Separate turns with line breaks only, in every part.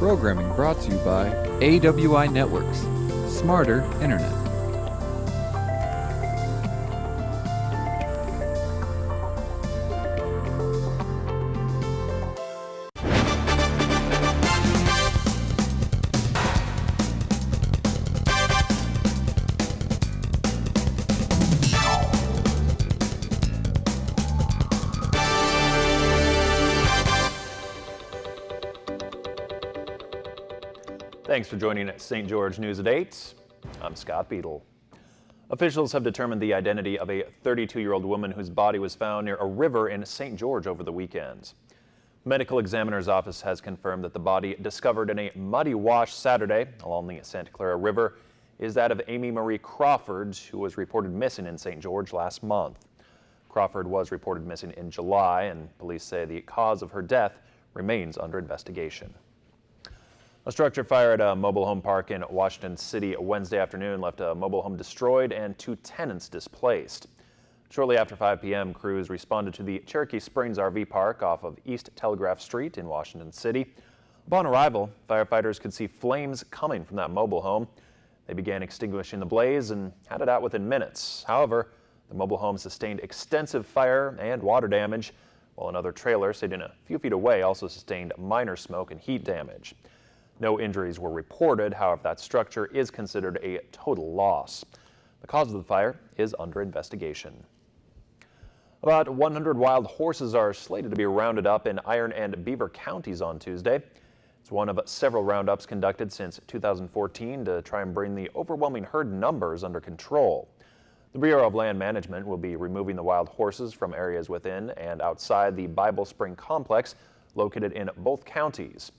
Programming brought to you by AWI Networks, Smarter Internet.
Thanks for joining St. George News at 8. I'm Scott Beadle. Officials have determined the identity of a 32-year-old woman whose body was found near a river in St. George over the weekend. Medical examiner's office has confirmed that the body discovered in a muddy wash Saturday along the Santa Clara River is that of Amy Marie Crawford, who was reported missing in St. George last month. Crawford was reported missing in July, and police say the cause of her death remains under investigation. A structure fire at a mobile home park in Washington City Wednesday afternoon left a mobile home destroyed and 2 tenants displaced. Shortly after 5 p.m., crews responded to the Cherokee Springs RV Park off of East Telegraph Street in Washington City. Upon arrival, firefighters could see flames coming from that mobile home. They began extinguishing the blaze and had it out within minutes. However, the mobile home sustained extensive fire and water damage, while another trailer sitting a few feet away also sustained minor smoke and heat damage. No injuries were reported. However, that structure is considered a total loss. The cause of the fire is under investigation. About 100 wild horses are slated to be rounded up in Iron and Beaver counties on Tuesday. It's one of several roundups conducted since 2014 to try and bring the overwhelming herd numbers under control. The Bureau of Land Management will be removing the wild horses from areas within and outside the Bible Spring complex located in both counties.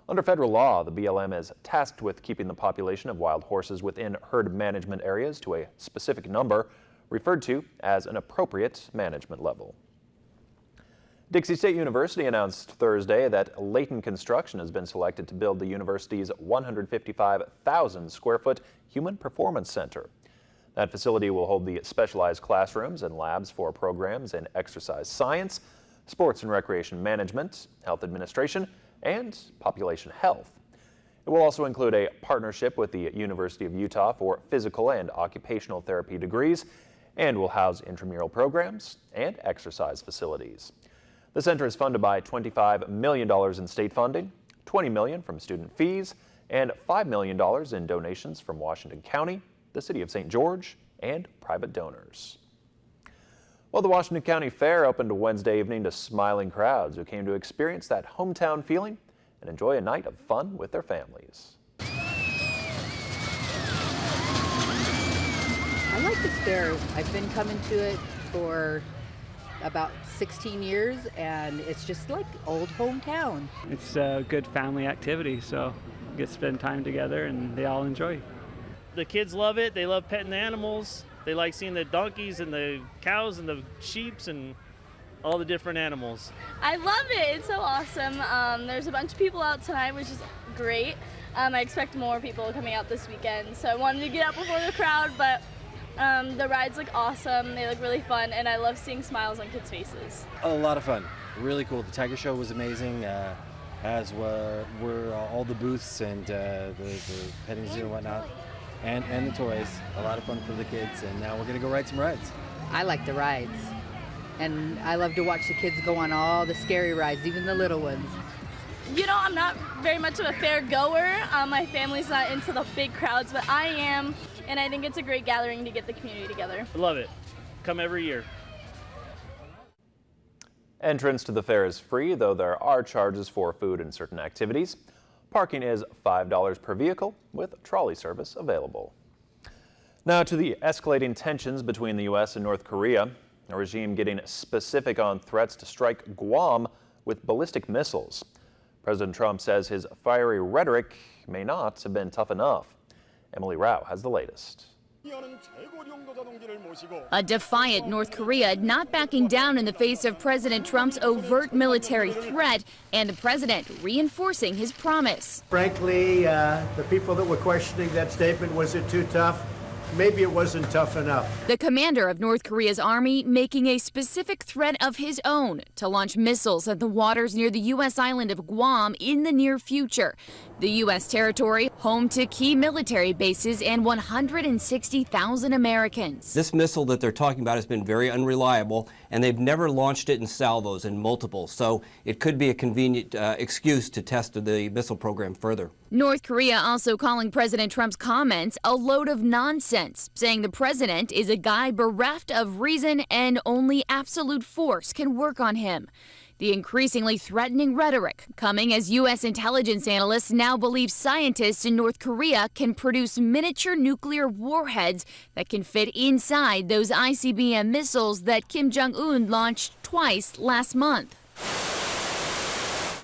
Under federal law, the BLM is tasked with keeping the population of wild horses within herd management areas to a specific number, referred to as an appropriate management level. Dixie State University announced Thursday that Layton Construction has been selected to build the university's 155,000 square foot Human Performance Center. That facility will hold the specialized classrooms and labs for programs in exercise science, sports and recreation management, health administration, and population health. It will also include a partnership with the University of Utah for physical and occupational therapy degrees and will house intramural programs and exercise facilities. The center is funded by $25 million in state funding, $20 million from student fees, and $5 million in donations from Washington County, the City of St. George, and private donors. Well, the Washington County Fair opened Wednesday evening to smiling crowds who came to experience that hometown feeling and enjoy a night of fun with their families.
I like this fair. I've been coming to it for about 16 years, and it's just like old hometown.
It's a good family activity, so we get to spend time together and they all enjoy.
The kids love it. They love petting the animals. They like seeing the donkeys and the cows and the sheeps and all the different animals.
I love it. It's so awesome. There's a bunch of people out tonight, which is great. I expect more people coming out this weekend, so I wanted to get out before the crowd, but the rides look awesome. They look really fun, and I love seeing smiles on kids' faces.
A lot of fun. Really cool. The Tiger Show was amazing, as were all the booths and the petting zoo and whatnot. And the toys. A lot of fun for the kids, and now we're going to go ride some rides.
I like the rides, and I love to watch the kids go on all the scary rides, even the little ones.
You know, I'm not very much of a fair goer. My family's not into the big crowds, but I am, and I think it's a great gathering to get the community together.
I love it. Come every year.
Entrance to the fair is free, though there are charges for food and certain activities. Parking is $5 per vehicle, with trolley service available. Now to the escalating tensions between the U.S. and North Korea. A regime getting specific on threats to strike Guam with ballistic missiles. President Trump says his fiery rhetoric may not have been tough enough. Emily Rao has the latest.
A defiant North Korea not backing down in the face of President Trump's overt military threat, and the president reinforcing his promise.
Frankly, the people that were questioning that statement, was it too tough? maybe it wasn't tough enough.
The commander of North Korea's army making a specific threat of his own to launch missiles at the waters near the U.S. island of Guam in the near future. The U.S. territory, home to key military bases and 160,000 Americans.
This missile that they're talking about has been very unreliable, and they've never launched it in salvos, in multiple. So it could be a convenient excuse to test the missile program further.
North Korea also calling President Trump's comments a load of nonsense, saying the president is a guy bereft of reason and only absolute force can work on him. The increasingly threatening rhetoric coming as U.S. intelligence analysts now believe scientists in North Korea can produce miniature nuclear warheads that can fit inside those ICBM missiles that Kim Jong-un launched twice last month.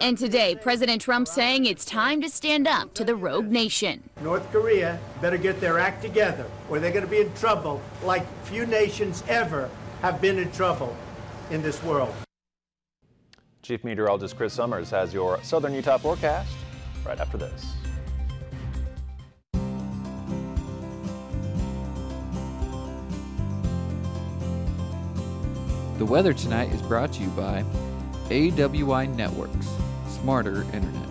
And today, President Trump saying it's time to stand up to the rogue nation.
North Korea better get their act together, or they're going to be in trouble like few nations ever have been in trouble in this world.
Chief Meteorologist Chris Summers has your Southern Utah forecast right after this.
The weather tonight is brought to you by AWI Networks, smarter internet.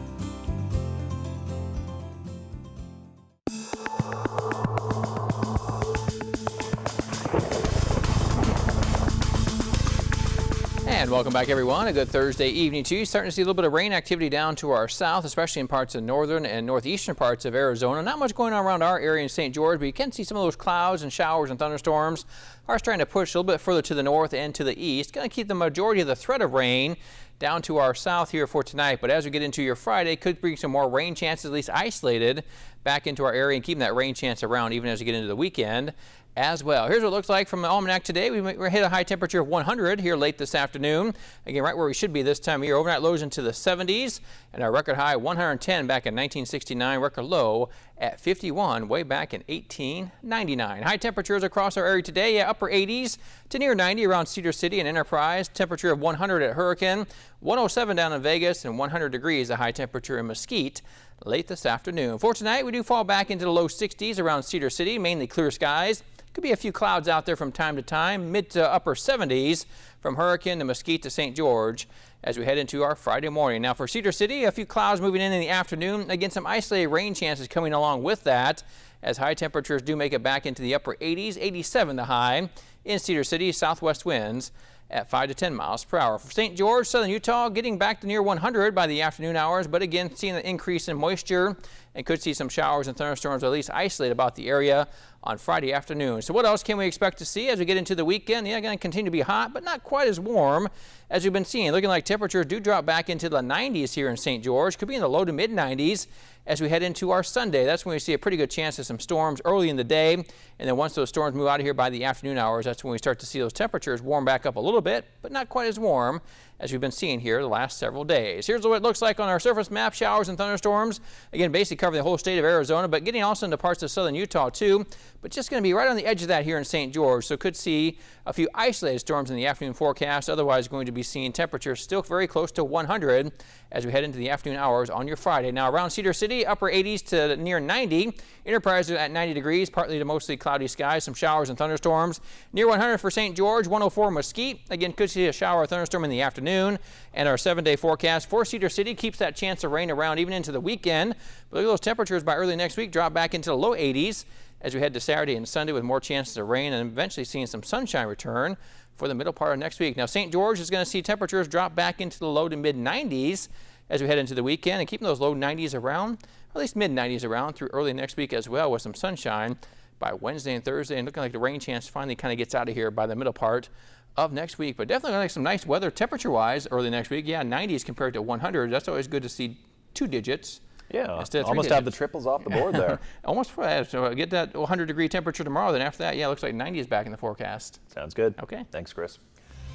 And welcome back, everyone. A good Thursday evening to you. Starting to see a little bit of rain activity down to our south, especially in parts of northern and northeastern parts of Arizona. Not much going on around our area in St. George, but you can see some of those clouds and showers and thunderstorms are starting to push a little bit further to the north and to the east. Going to keep the majority of the threat of rain down to our south here for tonight. But as we get into your Friday, could bring some more rain chances, at least isolated, back into our area and keeping that rain chance around even as we get into the weekend as well. Here's what it looks like from the almanac today. We hit a high temperature of 100 here late this afternoon. Again, right where we should be this time of year. Overnight lows into the 70s and our record high 110 back in 1969. Record low at 51 way back in 1899. High temperatures across our area today. Yeah, upper 80s to near 90 around Cedar City and Enterprise. Temperature of 100 at Hurricane, 107 down in Vegas, and 100 degrees a high temperature in Mesquite late this afternoon. For tonight, we do fall back into the low 60s around Cedar City, mainly clear skies. Could be a few clouds out there from time to time. Mid to upper 70s from Hurricane to Mesquite to St. George as we head into our Friday morning. Now for Cedar City, a few clouds moving in the afternoon. Again, some isolated rain chances coming along with that as high temperatures do make it back into the upper 80s, 87 the high in Cedar City. Southwest winds at 5 to 10 miles per hour. For St. George, southern Utah, getting back to near 100 by the afternoon hours, but again, seeing an increase in moisture and could see some showers and thunderstorms, at least isolate about the area on Friday afternoon. So what else can we expect to see as we get into the weekend? Yeah, going to continue to be hot, but not quite as warm as we've been seeing. Looking like temperatures do drop back into the 90s here in St. George. Could be in the low to mid 90s as we head into our Sunday. That's when we see a pretty good chance of some storms early in the day. And then once those storms move out of here by the afternoon hours, that's when we start to see those temperatures warm back up a little bit, but not quite as warm as we've been seeing here the last several days. Here's what it looks like on our surface map. Showers and thunderstorms, again, basically covering the whole state of Arizona, but getting also into parts of southern Utah too, but just going to be right on the edge of that here in St. George. So could see a few isolated storms in the afternoon forecast. Otherwise going to be seeing temperatures still very close to 100 as we head into the afternoon hours on your Friday. Now around Cedar City, upper 80s to near 90. Enterprise at 90 degrees, partly to mostly cloudy skies, some showers and thunderstorms. Near 100 for St. George, 104 Mesquite. Again, could see a shower or thunderstorm in the afternoon. And our 7-day forecast for Cedar City keeps that chance of rain around even into the weekend. But look at those temperatures by early next week, drop back into the low 80s as we head to Saturday and Sunday with more chances of rain and eventually seeing some sunshine return for the middle part of next week. Now St. George is going to see temperatures drop back into the low to mid 90s as we head into the weekend and keeping those low 90s around, or at least mid 90s around through early next week as well with some sunshine by Wednesday and Thursday, and looking like the rain chance finally kind of gets out of here by the middle part of next week. But definitely like some nice weather temperature wise early next week. Yeah, 90s compared to 100. That's always good to see 2 digits.
Yeah,
instead of
almost
3
have the
digits.
triples off the board there.
Almost. So get that 100-degree temperature tomorrow. Then after that, yeah, it looks like 90 is back in the forecast.
Sounds good.
Okay.
Thanks, Chris.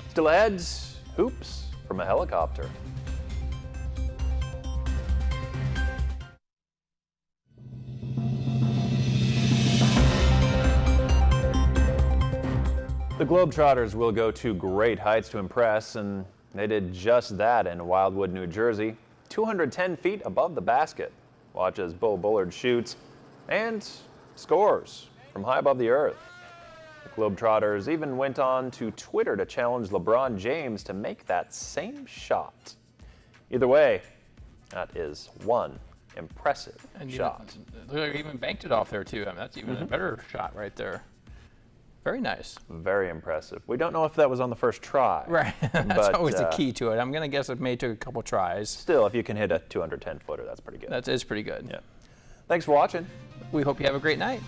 Still ahead, hoops from a helicopter. The Globetrotters will go to great heights to impress, and they did just that in Wildwood, New Jersey, 210 feet above the basket. Watch as Bo Bullard shoots and scores. from high above the earth. The Globetrotters even went on to Twitter to challenge LeBron James to make that same shot. Either way, that is one impressive shot.
Look like he even banked it off there too. I mean, that's even a better shot right there. Very nice.
Very impressive. We don't know if that was on the first try.
Right. That's always the key to it. I'm going to guess it may took a couple tries.
Still, if you can hit a 210-footer, that's pretty good.
That is pretty good.
Yeah. Thanks for watching.
We hope you have a great night.